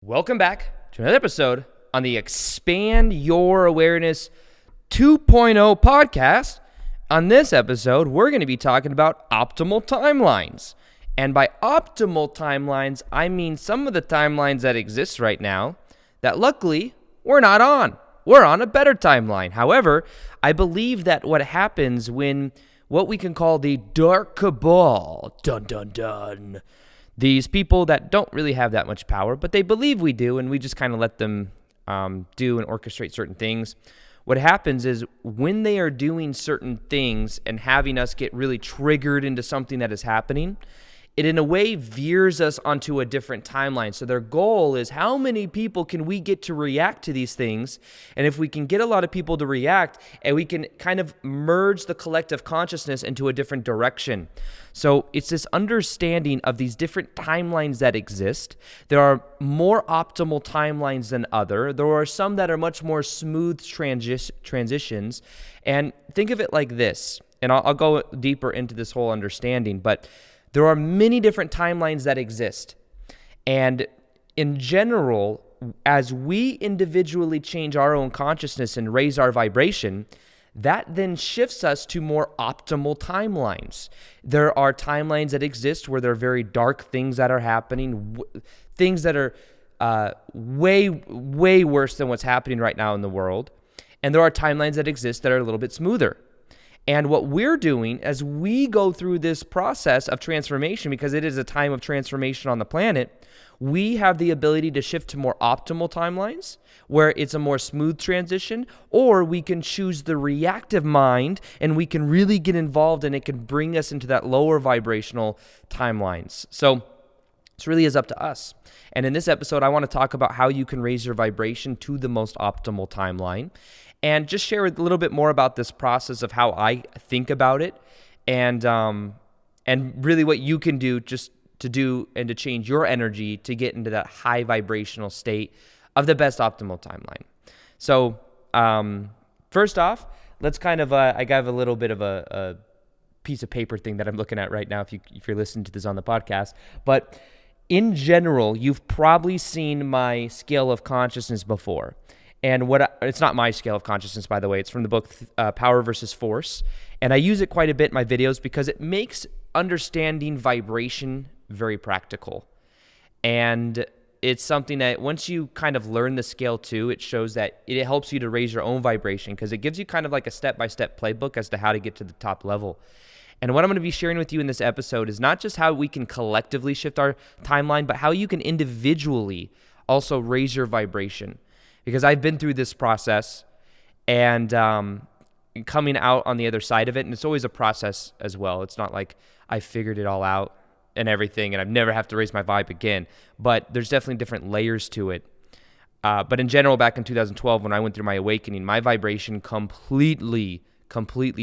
Welcome back to another episode on the Expand Your Awareness 2.0 podcast. On this episode, we're going to be talking about optimal timelines. And by optimal timelines, I mean some of the timelines that exist right now that luckily we're not on. We're on a better timeline. However, I believe that what happens when what we can call the dark cabal, dun dun dun, these people that don't really have that much power, but they believe we do, and we just kind of let them do and orchestrate certain things. What happens is when they are doing certain things and having us get really triggered into something that is happening, it in a way veers us onto a different timeline. So their goal is how many people can we get to react to these things? And if we can get a lot of people to react, and we can kind of merge the collective consciousness into a different direction. So it's this understanding of these different timelines that exist. There are more optimal timelines than other. There are some that are much more smooth transitions. And think of it like this, and I'll go deeper into this whole understanding, but there are many different timelines that exist. And in general, as we individually change our own consciousness and raise our vibration, that then shifts us to more optimal timelines. There are timelines that exist where there are very dark things that are happening, things that are way, way worse than what's happening right now in the world. And there are timelines that exist that are a little bit smoother. And what we're doing as we go through this process of transformation, because it is a time of transformation on the planet, we have the ability to shift to more optimal timelines where it's a more smooth transition, or we can choose the reactive mind and we can really get involved and it can bring us into that lower vibrational timelines. So this really is up to us. And in this episode, I want to talk about how you can raise your vibration to the most optimal timeline, and just share a little bit more about this process of how I think about it, and really what you can do just to do and to change your energy to get into that high vibrational state of the best optimal timeline. So first off, let's kind of, I have a little bit of a piece of paper thing that I'm looking at right now if you're listening to this on the podcast. But in general, you've probably seen my scale of consciousness before. And it's not my scale of consciousness, by the way. It's from the book Power versus Force. And I use it quite a bit in my videos because it makes understanding vibration very practical. And it's something that once you kind of learn the scale too, it shows that it helps you to raise your own vibration because it gives you kind of like a step-by-step playbook as to how to get to the top level. And what I'm going to be sharing with you in this episode is not just how we can collectively shift our timeline, but how you can individually also raise your vibration. Because I've been through this process and coming out on the other side of it, and it's always a process as well. It's not like I figured it all out and everything, and I've never have to raise my vibe again. But there's definitely different layers to it. But in general, back in 2012, when I went through my awakening, my vibration completely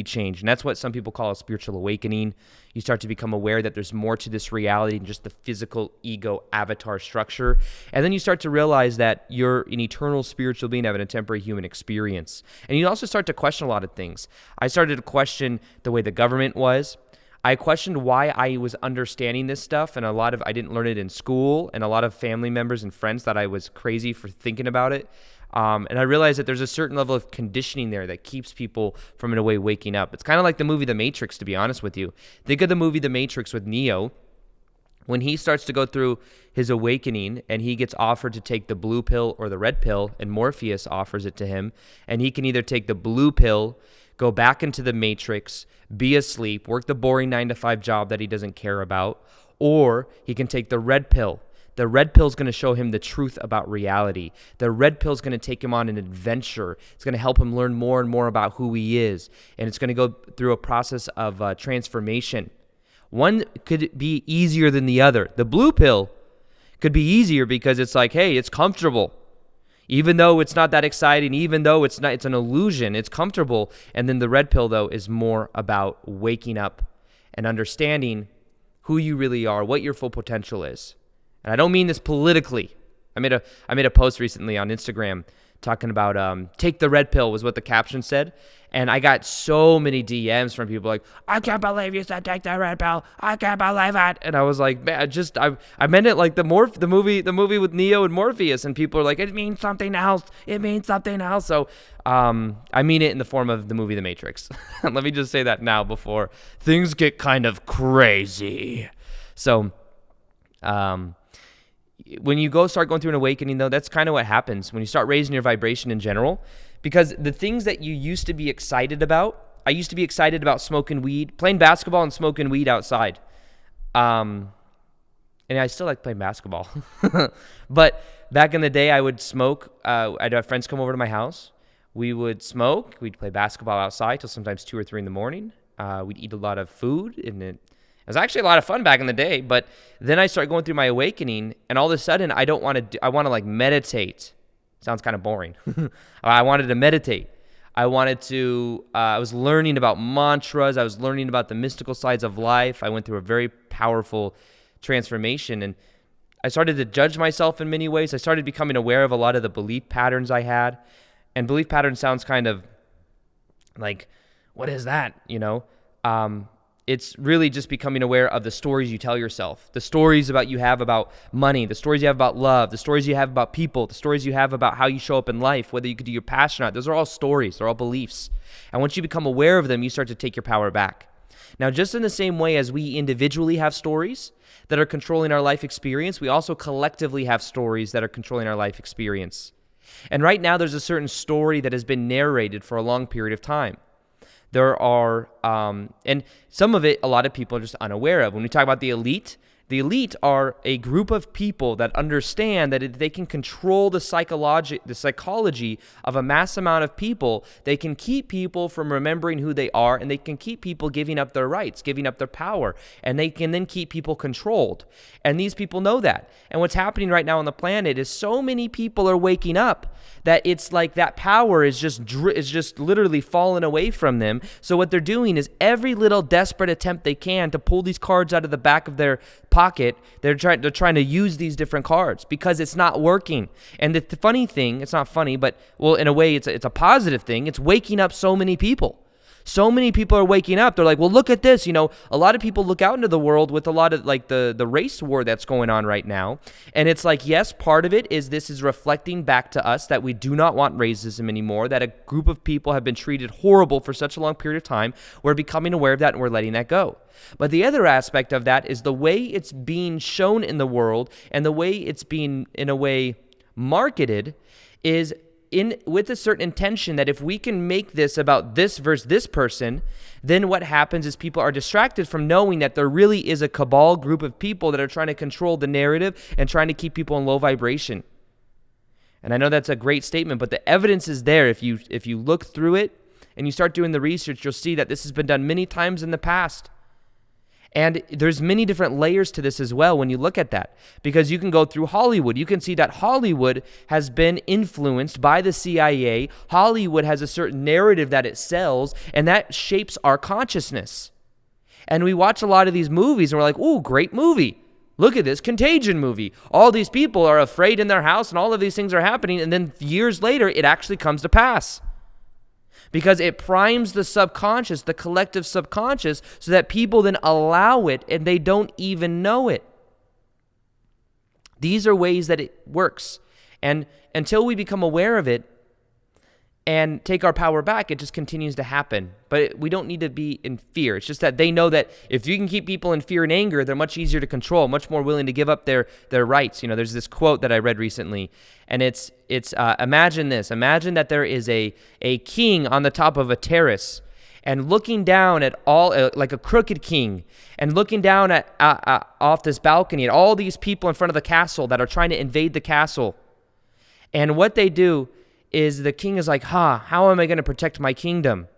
changed. And that's what some people call a spiritual awakening. You start to become aware that there's more to this reality than just the physical ego avatar structure. And then you start to realize that you're an eternal spiritual being having a temporary human experience. And you also start to question a lot of things. I started to question the way the government was. I questioned why I was understanding this stuff, and I didn't learn it in school, and a lot of family members and friends thought I was crazy for thinking about it. And I realized that there's a certain level of conditioning there that keeps people from, in a way, waking up. It's kind of like the movie The Matrix, to be honest with you. Think of the movie The Matrix with Neo. When he starts to go through his awakening and he gets offered to take the blue pill or the red pill, and Morpheus offers it to him, and he can either take the blue pill, go back into the Matrix, be asleep, work the boring 9-to-5 job that he doesn't care about, or he can take the red pill. The red pill is going to show him the truth about reality. The red pill is going to take him on an adventure. It's going to help him learn more and more about who he is. And it's going to go through a process of transformation. One could be easier than the other. The blue pill could be easier because it's like, hey, it's comfortable. Even though it's not that exciting, even though it's an illusion, it's comfortable. And then the red pill, though, is more about waking up and understanding who you really are, what your full potential is. And I don't mean this politically. I made a post recently on Instagram talking about take the red pill was what the caption said. And I got so many DMs from people like, I can't believe you said take the red pill. I can't believe it. And I was like, man, I meant it like the movie with Neo and Morpheus. And people are like, it means something else. It means something else. So I mean it in the form of the movie The Matrix. Let me just say that now before things get kind of crazy. So when you start going through an awakening, though, that's kind of what happens when you start raising your vibration in general. Because the things that you used to be excited about, I used to be excited about smoking weed, playing basketball and smoking weed outside. And I still like playing basketball. But back in the day, I would smoke. I'd have friends come over to my house. We would smoke. We'd play basketball outside till sometimes 2 or 3 in the morning. We'd eat a lot of food, and it was actually a lot of fun back in the day. But then I started going through my awakening, and all of a sudden, I want to like meditate. Sounds kind of boring. I wanted to meditate. I was learning about mantras. I was learning about the mystical sides of life. I went through a very powerful transformation, and I started to judge myself in many ways. I started becoming aware of a lot of the belief patterns I had. And belief pattern sounds kind of like, what is that? It's really just becoming aware of the stories you tell yourself, the stories you have about money, the stories you have about love, the stories you have about people, the stories you have about how you show up in life, whether you could do your passion or not. Those are all stories. They're all beliefs. And once you become aware of them, you start to take your power back. Now, just in the same way as we individually have stories that are controlling our life experience, we also collectively have stories that are controlling our life experience. And right now, there's a certain story that has been narrated for a long period of time. There are, and some of it, a lot of people are just unaware of. When we talk about the elite are a group of people that understand that if they can control the psychology of a mass amount of people, they can keep people from remembering who they are, and they can keep people giving up their rights, giving up their power, and they can then keep people controlled. And these people know that. And what's happening right now on the planet is so many people are waking up that it's like that power is just literally falling away from them. So what they're doing is every little desperate attempt they can to pull these cards out of the back of their pocket, they're trying to use these different cards because it's not working. And the funny thing, it's not funny, but well, in a way, it's a positive thing. It's waking up so many people. So many people are waking up. They're like, well, look at this. A lot of people look out into the world with a lot of like the race war that's going on right now. And it's like, yes, part of it is this is reflecting back to us that we do not want racism anymore, that a group of people have been treated horrible for such a long period of time. We're becoming aware of that and we're letting that go. But the other aspect of that is the way it's being shown in the world and the way it's being, in a way, marketed is with a certain intention that if we can make this about this versus this person, then what happens is people are distracted from knowing that there really is a cabal group of people that are trying to control the narrative and trying to keep people in low vibration. And I know that's a great statement, but the evidence is there. If you look through it and you start doing the research, you'll see that this has been done many times in the past. And there's many different layers to this as well when you look at that, because you can go through Hollywood. You can see that Hollywood has been influenced by the CIA. Hollywood has a certain narrative that it sells, and that shapes our consciousness. And we watch a lot of these movies, and we're like, ooh, great movie. Look at this Contagion movie. All these people are afraid in their house, and all of these things are happening, and then years later, it actually comes to pass. Because it primes the subconscious, the collective subconscious, so that people then allow it and they don't even know it. These are ways that it works. And until we become aware of it and take our power back, it just continues to happen. But we don't need to be in fear. It's just that they know that if you can keep people in fear and anger, they're much easier to control, much more willing to give up their rights. There's this quote that I read recently, and it's imagine this. Imagine that there is a king on the top of a terrace and looking down at all, like a crooked king, and looking down at off this balcony at all these people in front of the castle that are trying to invade the castle. And what they do is the king is like, how am I going to protect my kingdom?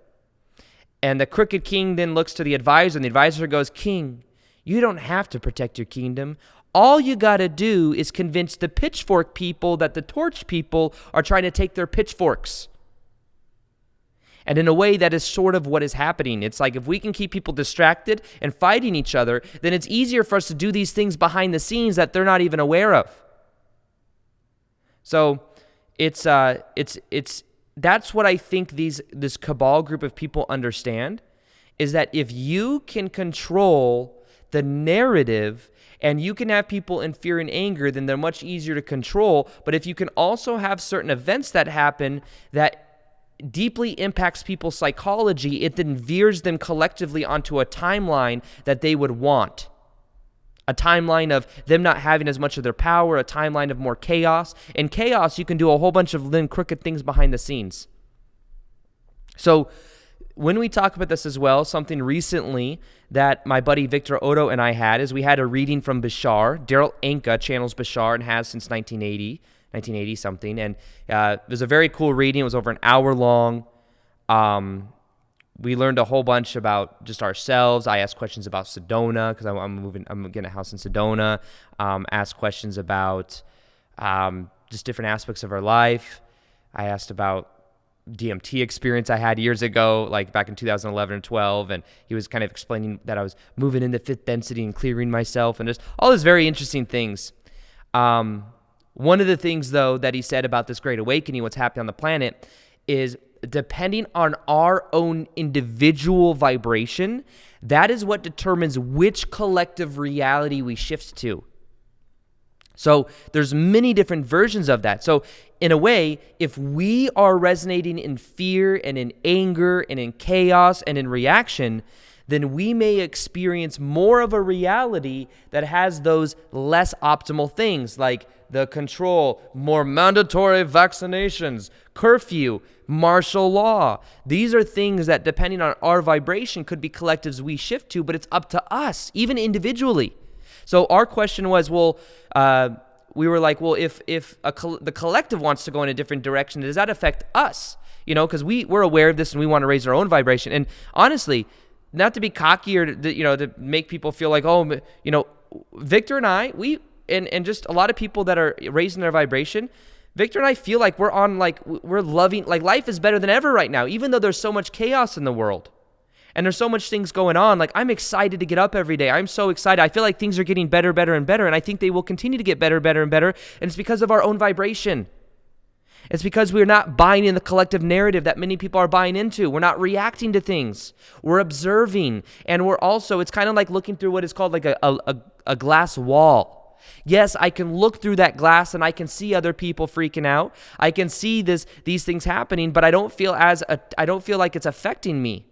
And the crooked king then looks to the advisor, and the advisor goes, King, you don't have to protect your kingdom. All you got to do is convince the pitchfork people that the torch people are trying to take their pitchforks. And in a way, that is sort of what is happening. It's like if we can keep people distracted and fighting each other, then it's easier for us to do these things behind the scenes that they're not even aware of. So it's that's what I think this cabal group of people understand, is that if you can control the narrative and you can have people in fear and anger, then they're much easier to control. But if you can also have certain events that happen that deeply impacts people's psychology, it then veers them collectively onto a timeline that they would want. A timeline of them not having as much of their power, a timeline of more chaos. In chaos, you can do a whole bunch of then crooked things behind the scenes. So when we talk about this as well, something recently that my buddy Victor Otto and I had is we had a reading from Bashar. Daryl Anka channels Bashar and has since 1980 something. And it was a very cool reading. It was over an hour long. We learned a whole bunch about just ourselves. I asked questions about Sedona because I'm getting a house in Sedona. Asked questions about just different aspects of our life. I asked about DMT experience I had years ago, like back in 2011 or 12, and he was kind of explaining that I was moving into fifth density and clearing myself, and just all these very interesting things. One of the things, though, that he said about this great awakening, what's happening on the planet, is depending on our own individual vibration, that is what determines which collective reality we shift to. So there's many different versions of that. So in a way, if we are resonating in fear and in anger and in chaos and in reaction, then we may experience more of a reality that has those less optimal things like the control, more mandatory vaccinations, curfew, martial law. These are things that, depending on our vibration, could be collectives we shift to, but it's up to us, even individually. So our question was, we were like, well, if the collective wants to go in a different direction, does that affect us? Because we're aware of this and we want to raise our own vibration. And honestly, not to be cocky or to make people feel like, Victor and I, and just a lot of people that are raising their vibration, Victor and I feel like we're loving, like life is better than ever right now, even though there's so much chaos in the world. And there's so much things going on. Like, I'm excited to get up every day. I'm so excited. I feel like things are getting better, better, and better. And I think they will continue to get better, better, and better. And it's because of our own vibration. It's because we're not buying in the collective narrative that many people are buying into. We're not reacting to things. We're observing. And we're also, it's kind of like looking through what is called like a glass wall. Yes, I can look through that glass and I can see other people freaking out. I can see these things happening, but I don't feel like it's affecting me.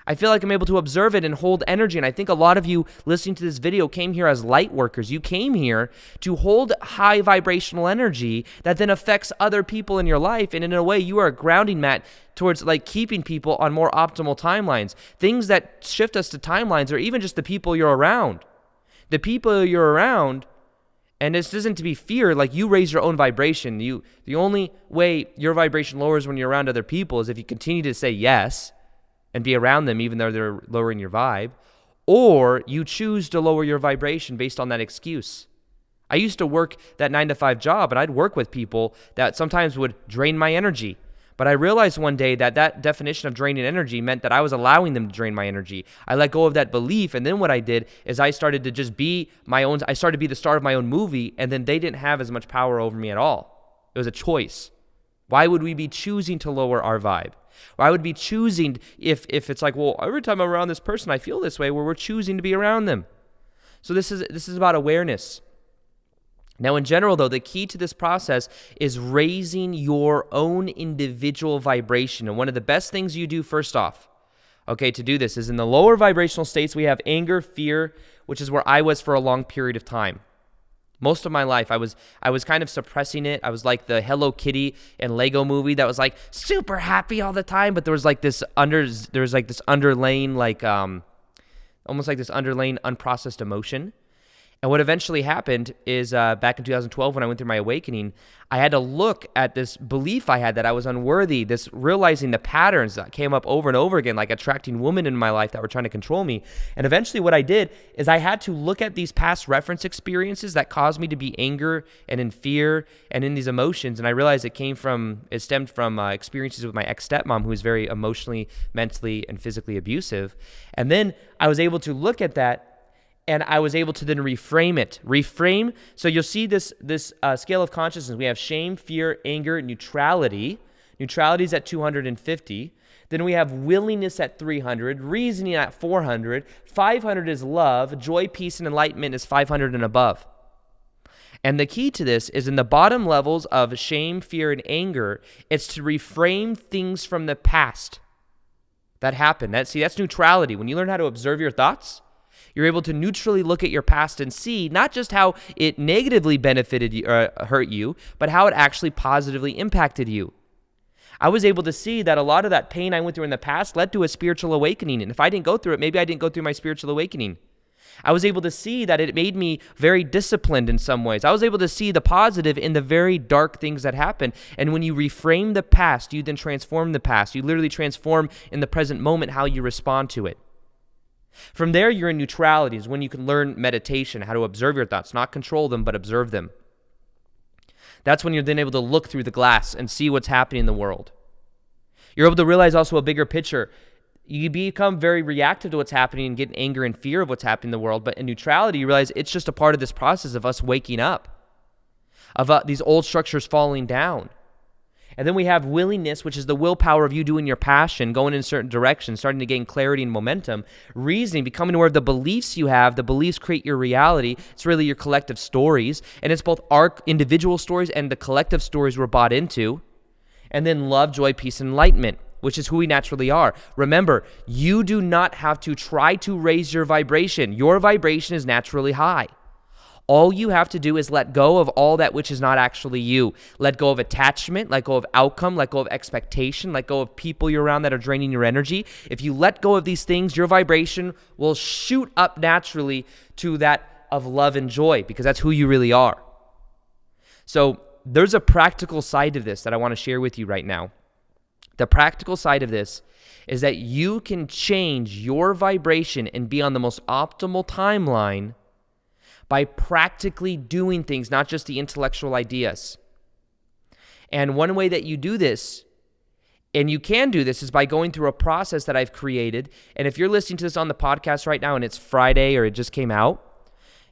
I feel like I'm able to observe it and hold energy. And I think a lot of you listening to this video came here as light workers. You came here to hold high vibrational energy that then affects other people in your life. And in a way, you are a grounding mat towards like keeping people on more optimal timelines. Things that shift us to timelines are even just the people you're around. The people you're around, and this isn't to be fear, like you raise your own vibration. The only way your vibration lowers when you're around other people is if you continue to say yes and be around them even though they're lowering your vibe, or you choose to lower your vibration based on that excuse. I used to work that 9-to-5 job, and I'd work with people that sometimes would drain my energy. But I realized one day that definition of draining energy meant that I was allowing them to drain my energy. I let go of that belief, and then what I did is I started to just be I started to be the star of my own movie, and then they didn't have as much power over me at all. It was a choice. Why would we be choosing to lower our vibe? Or I would be choosing if it's like, well, every time I'm around this person, I feel this way, where we're choosing to be around them. So this is about awareness. Now, in general, though, the key to this process is raising your own individual vibration. And one of the best things you do first off, to do this is in the lower vibrational states, we have anger, fear, which is where I was for a long period of time. Most of my life, I was kind of suppressing it. I was like the Hello Kitty and Lego movie that was like super happy all the time, but there was like this underlaying almost like this underlaying unprocessed emotion. And what eventually happened is back in 2012 when I went through my awakening, I had to look at this belief I had that I was unworthy, this realizing the patterns that came up over and over again, like attracting women in my life that were trying to control me. And eventually what I did is I had to look at these past reference experiences that caused me to be anger and in fear and in these emotions. And I realized it stemmed from experiences with my ex-stepmom, who was very emotionally, mentally, and physically abusive. And then I was able to look at that, and I was able to then reframe it. So you'll see this scale of consciousness. We have shame, fear, anger, neutrality. Neutrality is at 250. Then we have willingness at 300, reasoning at 400, 500 is love, joy, peace, and enlightenment is 500 and above. And the key to this is in the bottom levels of shame, fear, and anger, it's to reframe things from the past that happened. That's neutrality. When you learn how to observe your thoughts, you're able to neutrally look at your past and see not just how it negatively benefited you or hurt you, but how it actually positively impacted you. I was able to see that a lot of that pain I went through in the past led to a spiritual awakening. And if I didn't go through it, maybe I didn't go through my spiritual awakening. I was able to see that it made me very disciplined in some ways. I was able to see the positive in the very dark things that happened. And when you reframe the past, you then transform the past. You literally transform in the present moment how you respond to it. From there, you're in neutrality, is when you can learn meditation, how to observe your thoughts, not control them, but observe them. That's when you're then able to look through the glass and see what's happening in the world. You're able to realize also a bigger picture. You become very reactive to what's happening and get anger and fear of what's happening in the world. But in neutrality, you realize it's just a part of this process of us waking up, of these old structures falling down. And then we have willingness, which is the willpower of you doing your passion, going in a certain direction, starting to gain clarity and momentum. Reasoning, becoming aware of the beliefs you have. The beliefs create your reality. It's really your collective stories. And it's both our individual stories and the collective stories we're bought into. And then love, joy, peace, and enlightenment, which is who we naturally are. Remember, you do not have to try to raise your vibration. Your vibration is naturally high. All you have to do is let go of all that which is not actually you. Let go of attachment, let go of outcome, let go of expectation, let go of people you're around that are draining your energy. If you let go of these things, your vibration will shoot up naturally to that of love and joy, because that's who you really are. So there's a practical side of this that I want to share with you right now. The practical side of this is that you can change your vibration and be on the most optimal timeline by practically doing things, not just the intellectual ideas. And one way that you do this, and you can do this, is by going through a process that I've created. And if you're listening to this on the podcast right now and it's Friday or it just came out,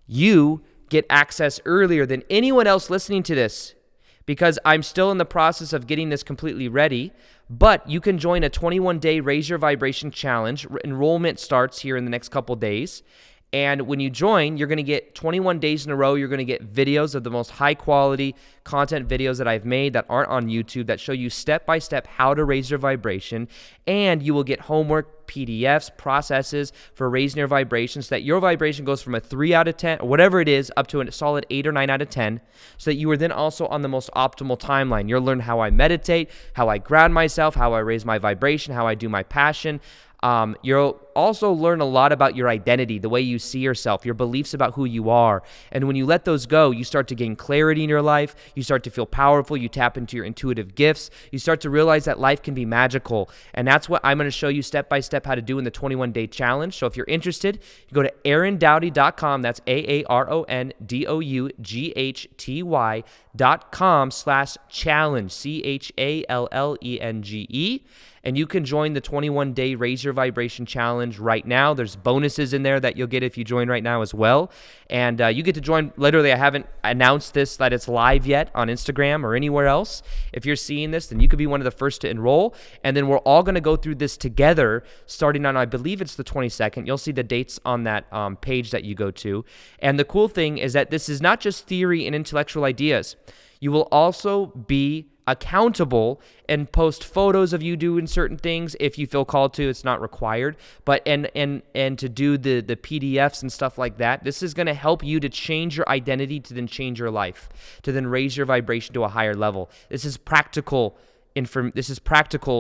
you get access earlier than anyone else listening to this, because I'm still in the process of getting this completely ready. But you can join a 21-day Raise Your Vibration Challenge. Enrollment starts here in the next couple days. And when you join, you're going to get 21 days in a row. You're going to get videos of the most high-quality content videos that I've made that aren't on YouTube that show you step-by-step how to raise your vibration. And you will get homework, PDFs, processes for raising your vibration so that your vibration goes from a 3 out of 10, or whatever it is, up to a solid 8 or 9 out of 10, so that you are then also on the most optimal timeline. You'll learn how I meditate, how I ground myself, how I raise my vibration, how I do my passion. You'll also learn a lot about your identity, the way you see yourself, your beliefs about who you are. And when you let those go, you start to gain clarity in your life. You start to feel powerful. You tap into your intuitive gifts. You start to realize that life can be magical. And that's what I'm going to show you step by step how to do in the 21-day challenge. So if you're interested, you go to AaronDoughty.com. That's AaronDoughty.com/challenge, CHALLENGE. And you can join the 21-day Raise Your Vibration Challenge right now. There's bonuses in there that you'll get if you join right now as well. And you get to join, literally, I haven't announced this, that it's live yet on Instagram or anywhere else. If you're seeing this, then you could be one of the first to enroll. And then we're all going to go through this together starting on, I believe it's the 22nd. You'll see the dates on that page that you go to. And the cool thing is that this is not just theory and intellectual ideas. You will also be accountable and post photos of you doing certain things if you feel called to. It's not required, but and to do the PDFs and stuff like that. This is going to help you to change your identity, to then change your life, to then raise your vibration to a higher level. This is practical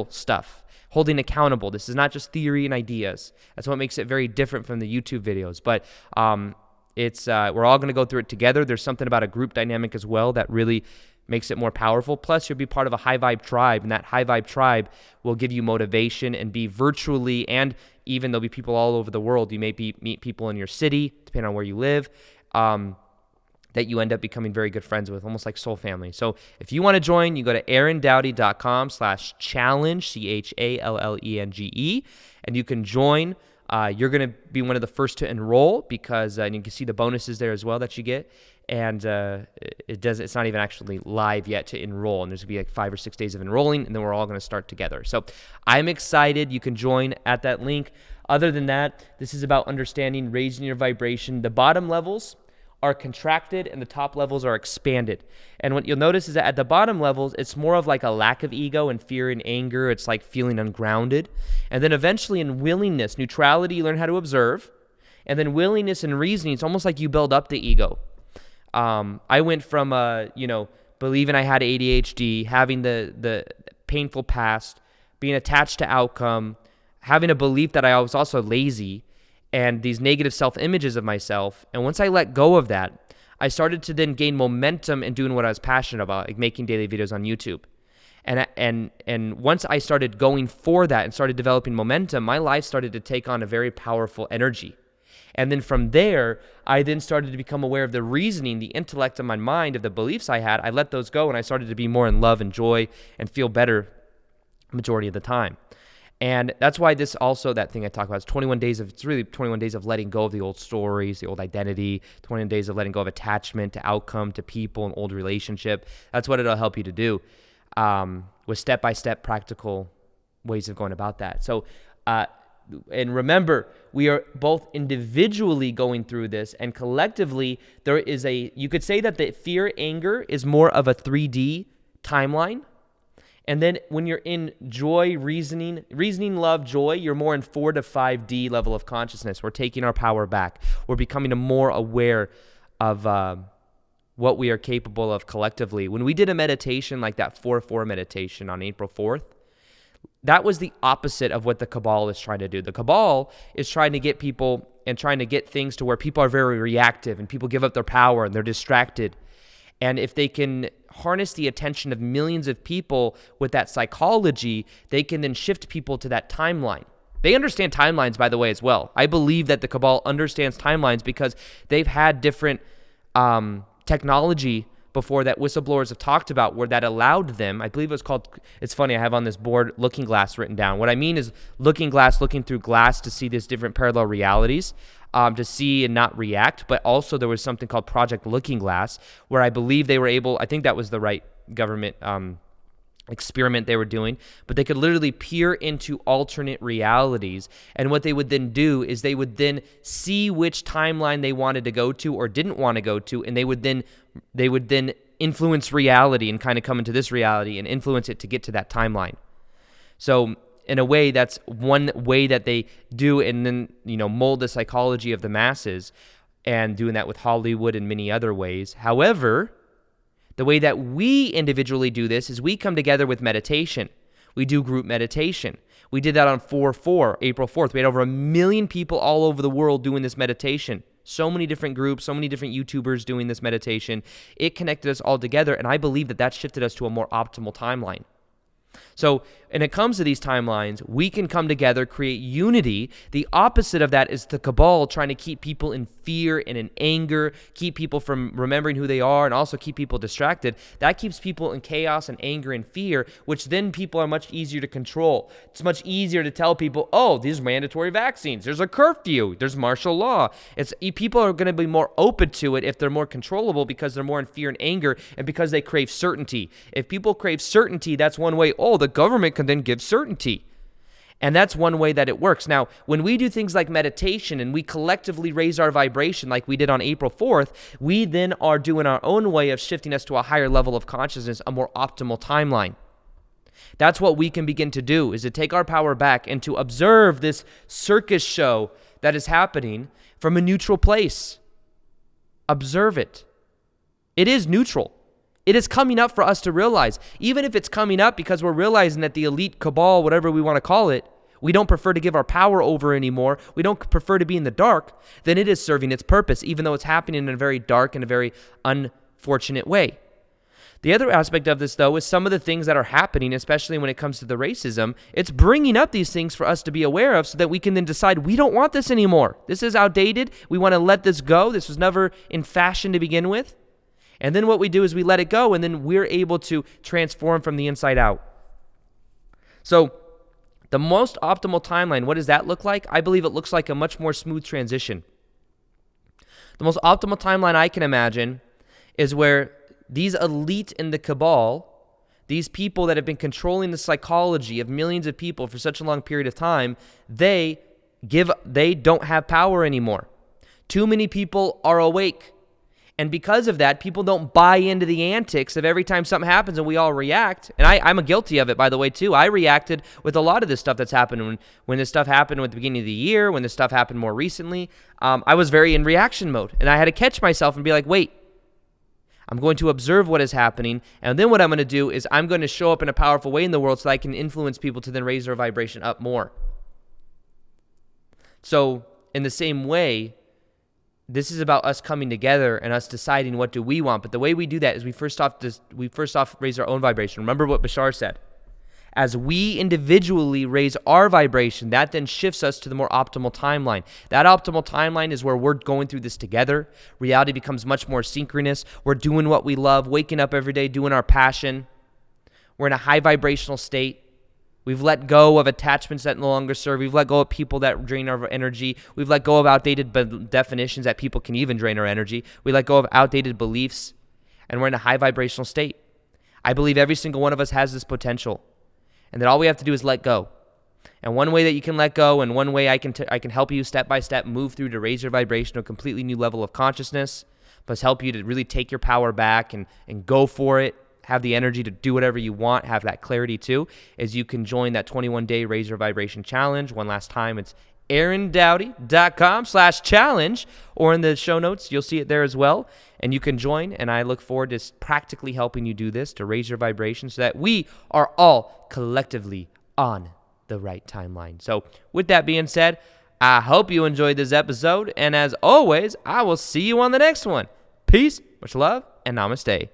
stuff. Holding accountable. This is not just theory and ideas. That's what makes it very different from the YouTube videos. But we're all going to go through it together. There's something about a group dynamic as well that really makes it more powerful. Plus, you'll be part of a high vibe tribe, and that high vibe tribe will give you motivation and be virtually, and even there'll be people all over the world. You may meet people in your city, depending on where you live, that you end up becoming very good friends with, almost like soul family. So if you want to join, you go to AaronDoughty.com/challenge, CHALLENGE, and you can join. You're going to be one of the first to enroll because you can see the bonuses there as well that you get. And it's not even actually live yet to enroll. And there's going to be like 5 or 6 days of enrolling, and then we're all going to start together. So I'm excited. You can join at that link. Other than that, this is about understanding, raising your vibration. The bottom levels are contracted and the top levels are expanded. And what you'll notice is that at the bottom levels, it's more of like a lack of ego and fear and anger. It's like feeling ungrounded. And then eventually in willingness, neutrality, you learn how to observe. And then willingness and reasoning, it's almost like you build up the ego. I went from, believing I had ADHD, having the painful past, being attached to outcome, having a belief that I was also lazy, and these negative self-images of myself. And once I let go of that, I started to then gain momentum in doing what I was passionate about, like making daily videos on YouTube. And once I started going for that and started developing momentum, my life started to take on a very powerful energy. And then from there, I then started to become aware of the reasoning, the intellect of my mind, of the beliefs I had. I let those go, and I started to be more in love and joy and feel better majority of the time. And that's why this also, that thing I talk about, it's really 21 days of letting go of the old stories, the old identity, 21 days of letting go of attachment to outcome, to people, and old relationship. That's what it'll help you to do with step-by-step practical ways of going about that. So, and remember, we are both individually going through this, and collectively, there is you could say that the fear, anger is more of a 3D timeline. And then when you're in joy, reasoning, love, joy, you're more in 4 to 5D level of consciousness. We're taking our power back. We're becoming more aware of what we are capable of collectively. When we did a meditation like that 4-4 meditation on April 4th, that was the opposite of what the cabal is trying to do. The cabal is trying to get people and trying to get things to where people are very reactive and people give up their power and they're distracted. And if they can harness the attention of millions of people with that psychology, they can then shift people to that timeline. They understand timelines, by the way, as well. I believe that the cabal understands timelines because they've had different technology before that whistleblowers have talked about where that allowed them, I believe it was called, it's funny, I have on this board looking glass written down. What I mean is looking through glass to see these different parallel realities, to see and not react. But also there was something called Project Looking Glass where I believe they were able, I think that was the right government experiment they were doing, but they could literally peer into alternate realities. And what they would then do is they would then see which timeline they wanted to go to or didn't want to go to, and they would then influence reality and kind of come into this reality and influence it to get to that timeline. So in a way, that's one way that they do, and then mold the psychology of the masses, and doing that with Hollywood and many other ways. However, the way that we individually do this is we come together with meditation. We do group meditation. We did that on 4/4, April 4th. We had over 1 million people all over the world doing this meditation. So many different groups, so many different YouTubers doing this meditation. It connected us all together, and I believe that shifted us to a more optimal timeline. So when it comes to these timelines, we can come together, create unity. The opposite of that is the cabal trying to keep people in fear and in anger, keep people from remembering who they are, and also keep people distracted. That keeps people in chaos and anger and fear, which then people are much easier to control. It's much easier to tell people, oh, these are mandatory vaccines. There's a curfew. There's martial law. People are going to be more open to it if they're more controllable because they're more in fear and anger and because they crave certainty. If people crave certainty, that's one way. Oh, the government can then give certainty. And that's one way that it works. Now, when we do things like meditation and we collectively raise our vibration like we did on April 4th, we then are doing our own way of shifting us to a higher level of consciousness, a more optimal timeline. That's what we can begin to do, is to take our power back and to observe this circus show that is happening from a neutral place. Observe it. It is neutral. It is coming up for us to realize, even if it's coming up because we're realizing that the elite cabal, whatever we want to call it, we don't prefer to give our power over anymore, we don't prefer to be in the dark, then it is serving its purpose, even though it's happening in a very dark and a very unfortunate way. The other aspect of this, though, is some of the things that are happening, especially when it comes to the racism, it's bringing up these things for us to be aware of so that we can then decide we don't want this anymore. This is outdated. We want to let this go. This was never in fashion to begin with. And then what we do is we let it go, and then we're able to transform from the inside out. So the most optimal timeline, what does that look like? I believe it looks like a much more smooth transition. The most optimal timeline I can imagine is where these elite in the cabal, these people that have been controlling the psychology of millions of people for such a long period of time, they don't have power anymore. Too many people are awake. And because of that, people don't buy into the antics of every time something happens and we all react. And I'm guilty of it, by the way, too. I reacted with a lot of this stuff that's happened. When this stuff happened at the beginning of the year, when this stuff happened more recently, I was very in reaction mode. And I had to catch myself and be like, wait, I'm going to observe what is happening. And then what I'm going to do is I'm going to show up in a powerful way in the world so that I can influence people to then raise their vibration up more. So in the same way, this is about us coming together and us deciding what do we want. But the way we do that is we first off raise our own vibration. Remember what Bashar said. As we individually raise our vibration, that then shifts us to the more optimal timeline. That optimal timeline is where we're going through this together. Reality becomes much more synchronous. We're doing what we love, waking up every day, doing our passion. We're in a high vibrational state. We've let go of attachments that no longer serve. We've let go of people that drain our energy. We've let go of outdated definitions that people can even drain our energy. We let go of outdated beliefs, and we're in a high vibrational state. I believe every single one of us has this potential, and that all we have to do is let go. And one way that you can let go, and one way I can help you step by step move through to raise your vibration to a completely new level of consciousness, plus help you to really take your power back and go for it, have the energy to do whatever you want, have that clarity too, is you can join that 21-day Raise Your Vibration Challenge. One last time, it's aarondoughty.com/challenge, or in the show notes, you'll see it there as well. And you can join, and I look forward to practically helping you do this to raise your vibration so that we are all collectively on the right timeline. So with that being said, I hope you enjoyed this episode, and as always, I will see you on the next one. Peace, much love, and namaste.